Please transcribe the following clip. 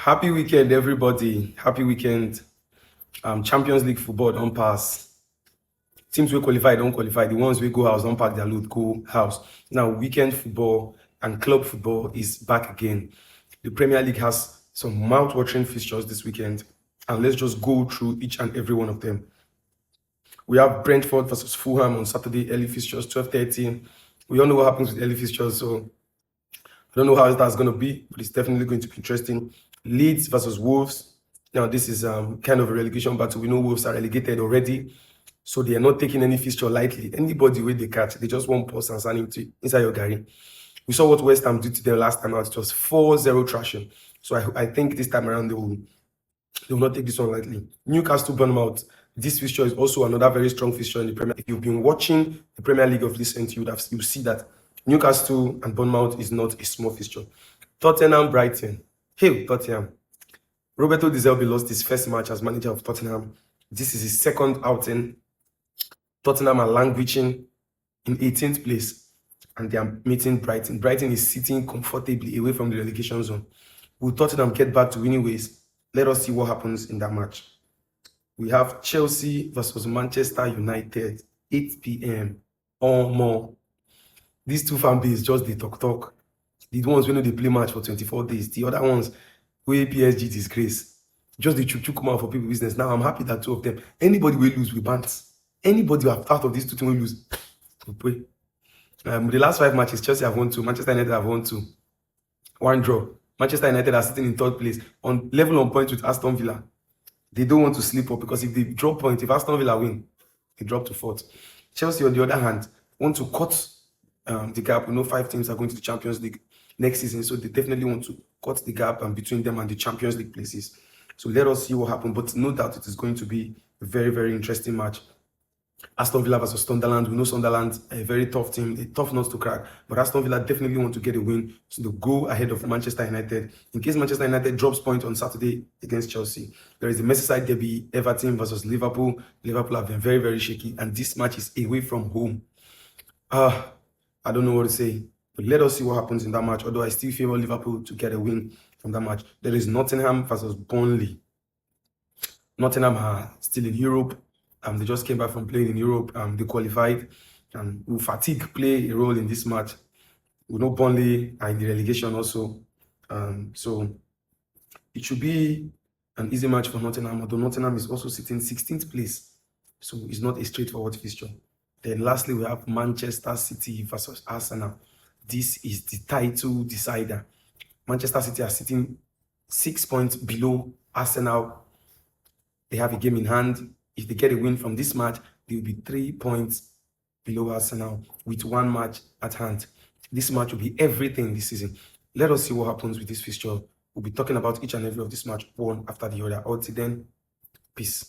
Happy weekend, everybody. Happy weekend. Champions League football don't pass. Teams will qualify, don't qualify. The ones we go house, don't pack their load, go house. Now, weekend football and club football is back again. The Premier League has some mouth-watering fixtures this weekend. And let's just go through each and every one of them. We have Brentford versus Fulham on Saturday, early fixtures, 12:30. We all know what happens with early fixtures, so I don't know how that's going to be, but it's definitely going to be interesting. Leeds versus Wolves. Now, this is kind of a relegation battle. We know Wolves are relegated already, so they are not taking any fixture lightly. Anybody with they catch, they just want pause and sign him to inside your gary. We saw what West Ham did to them last time out. It was 4-0 trashing. So I think this time around they will not take this one lightly. Newcastle Bournemouth. This fixture is also another very strong fixture in the Premier. If you've been watching the Premier League of recent, you'll see that Newcastle and Bournemouth is not a small fixture. Tottenham Brighton. Hey, Tottenham. Roberto De Zerbi lost his first match as manager of Tottenham. This is his second outing. Tottenham are languishing in 18th place, and they are meeting Brighton. Brighton is sitting comfortably away from the relegation zone. Will Tottenham get back to winning ways? Let us see what happens in that match. We have Chelsea versus Manchester United, 8 p.m. or more. These two fan bases just they talk. The ones we know they play match for 24 days. The other ones, where PSG disgrace. Just the chuk come out for people business. Now I'm happy that two of them. Anybody will lose, we bant. Anybody out of these two teams will lose, we pray. The last 5 matches, Chelsea have won 2, Manchester United have won 2. 1 draw. Manchester United are sitting in 3rd place, on level on points with Aston Villa. They don't want to slip up because if they drop points, if Aston Villa win, they drop to 4th. Chelsea, on the other hand, want to cut the gap. We know 5 teams are going to the Champions League next season, so they definitely want to cut the gap between them and the Champions League places. So let us see what happens, but no doubt it is going to be a very, very interesting match. Aston Villa versus Sunderland. We know Sunderland a very tough team, a tough nut to crack, but Aston Villa definitely want to get a win, so they'll go ahead of Manchester United. In case Manchester United drops points on Saturday against Chelsea, there is the Merseyside derby, Everton versus Liverpool. Liverpool have been very, very shaky, and this match is away from home. I don't know what to say, but let us see what happens in that match, although I still favor Liverpool to get a win from that match. There is Nottingham versus Burnley. Nottingham are still in Europe. They just came back from playing in Europe. They qualified. Will fatigue play a role in this match? We know Burnley are in the relegation also. So it should be an easy match for Nottingham, although Nottingham is also sitting 16th place. So it's not a straightforward fixture. Then lastly, we have Manchester City versus Arsenal. This is the title decider. Manchester City are sitting 6 points below Arsenal. They have a game in hand. If they get a win from this match, they will be 3 points below Arsenal with 1 match at hand. This match will be everything this season. Let us see what happens with this fixture. We'll be talking about each and every of this match one after the other. Until then, peace.